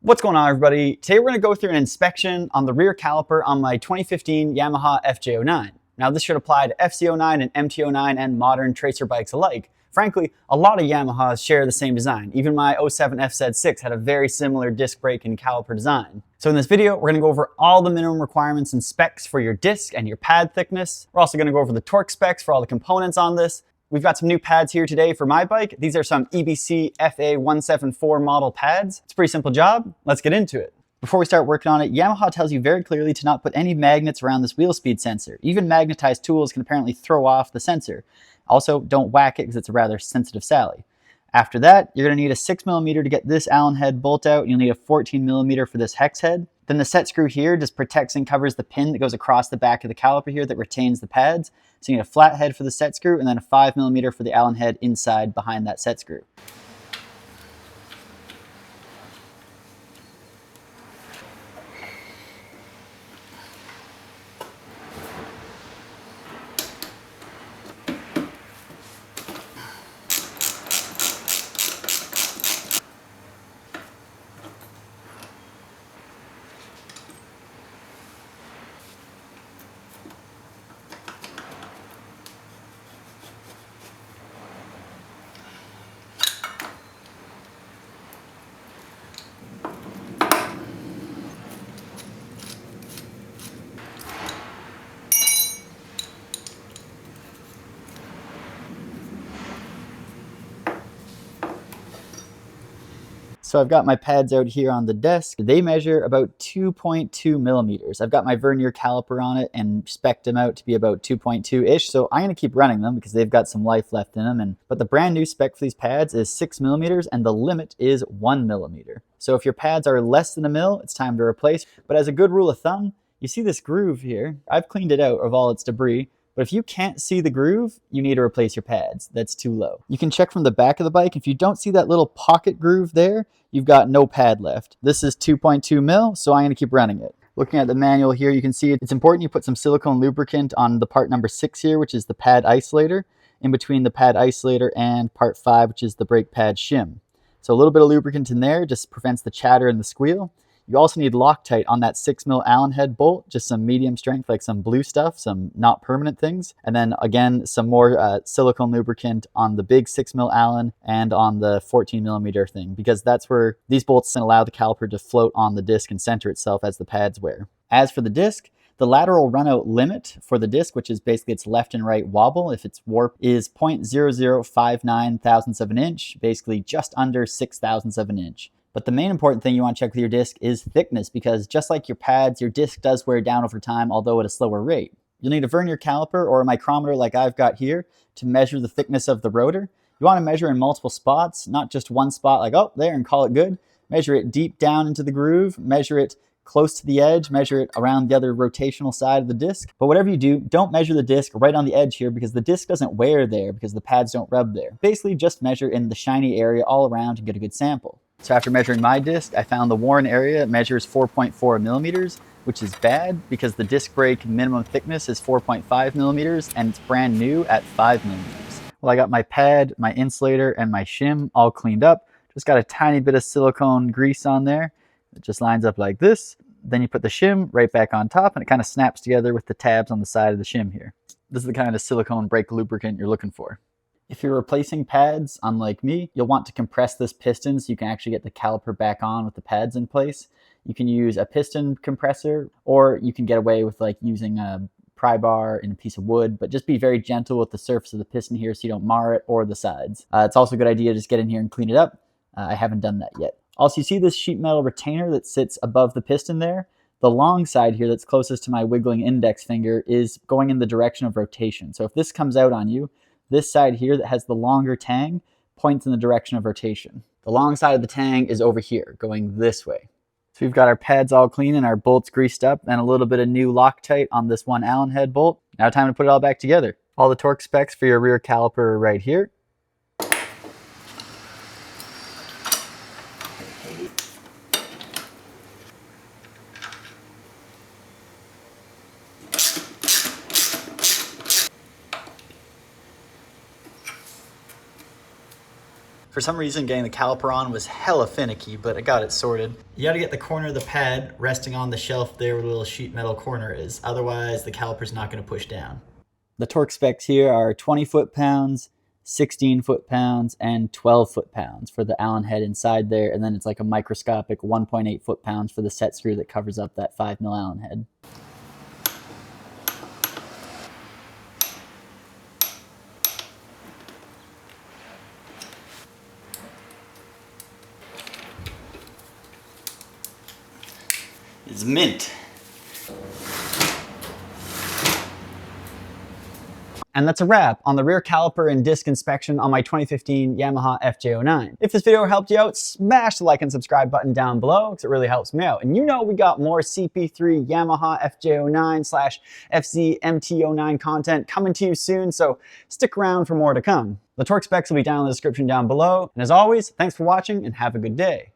What's going on, everybody? Today we're going to go through an inspection on the rear caliper on my 2015 Yamaha FJ09. Now this should apply to FZ09 and MT09 and modern tracer bikes alike. Frankly, a lot of Yamahas share the same design. Even my 07 FZ6 had a very similar disc brake and caliper design. So in this video, we're going to go over all the minimum requirements and specs for your disc and your pad thickness. We're also going to go over the torque specs for all the components on this. We've got some new pads here today for my bike. These are some EBC FA174 model pads. It's a pretty simple job. Let's get into it. Before we start working on it, Yamaha tells you very clearly to not put any magnets around this wheel speed sensor. Even magnetized tools can apparently throw off the sensor. Also, don't whack it because it's a rather sensitive sally. After that, you're going to need a 6mm to get this Allen head bolt out. You'll need a 14mm for this hex head. Then the set screw here just protects and covers the pin that goes across the back of the caliper here that retains the pads. So you need a flat head for the set screw and then a 5mm for the Allen head inside behind that set screw. So I've got my pads out here on the desk. They measure about 2.2mm. I've got my vernier caliper on it and spec'd them out to be about 2.2-ish. So I'm gonna keep running them because they've got some life left in them. But the brand new spec for these pads is 6mm and the limit is 1mm. So if your pads are less than a mil, it's time to replace. But as a good rule of thumb, you see this groove here. I've cleaned it out of all its debris. But if you can't see the groove, you need to replace your pads. That's too low. You can check from the back of the bike. If you don't see that little pocket groove there, you've got no pad left. This is 2.2mm, so I'm gonna keep running it. Looking at the manual here, you can see it's important you put some silicone lubricant on the part number 6 here, which is the pad isolator, in between the pad isolator and part 5, which is the brake pad shim. So a little bit of lubricant in there just prevents the chatter and the squeal. You also need Loctite on that 6mm Allen head bolt, just some medium strength, like some blue stuff, some not permanent things. And then again, some more silicone lubricant on the big 6mm Allen and on the 14mm thing, because that's where these bolts allow the caliper to float on the disc and center itself as the pads wear. As for the disc, the lateral runout limit for the disc, which is basically its left and right wobble, if it's warp, is 0.0059 thousandths of an inch, basically just under 6 thousandths of an inch. But the main important thing you want to check with your disc is thickness, because just like your pads, your disc does wear down over time, although at a slower rate. You'll need a vernier caliper or a micrometer like I've got here to measure the thickness of the rotor. You want to measure in multiple spots, not just one spot like, oh, there, and call it good. Measure it deep down into the groove, measure it close to the edge, measure it around the other rotational side of the disc. But whatever you do, don't measure the disc right on the edge here because the disc doesn't wear there because the pads don't rub there. Basically just measure in the shiny area all around and get a good sample. So after measuring my disc, I found the worn area measures 4.4mm, which is bad because the disc brake minimum thickness is 4.5mm and it's brand new at 5mm. Well, I got my pad, my insulator, and my shim all cleaned up. Just got a tiny bit of silicone grease on there. It just lines up like this. Then you put the shim right back on top and it kind of snaps together with the tabs on the side of the shim here. This is the kind of silicone brake lubricant you're looking for. If you're replacing pads, unlike me, you'll want to compress this piston so you can actually get the caliper back on with the pads in place. You can use a piston compressor, or you can get away with like using a pry bar in a piece of wood, but just be very gentle with the surface of the piston here so you don't mar it or the sides. It's also a good idea to just get in here and clean it up. I haven't done that yet. Also, you see this sheet metal retainer that sits above the piston there? The long side here that's closest to my wiggling index finger is going in the direction of rotation. So if this comes out on you, this side here that has the longer tang points in the direction of rotation. The long side of the tang is over here, going this way. So we've got our pads all clean and our bolts greased up and a little bit of new Loctite on this one Allen head bolt. Now time to put it all back together. All the torque specs for your rear caliper are right here. For some reason, getting the caliper on was hella finicky, but I got it sorted. You gotta get the corner of the pad resting on the shelf there where the little sheet metal corner is. Otherwise, the caliper's not gonna push down. The torque specs here are 20 foot-pounds, 16 foot-pounds, and 12 foot-pounds for the Allen head inside there, and then it's like a microscopic 1.8 foot-pounds for the set screw that covers up that 5mm Allen head. It's mint. And that's a wrap on the rear caliper and disc inspection on my 2015 Yamaha FJ09. If this video helped you out, smash the like and subscribe button down below because it really helps me out. And you know we got more CP3 Yamaha FJ09 / FZ MT09 content coming to you soon, so stick around for more to come. The torque specs will be down in the description down below. And as always, thanks for watching and have a good day.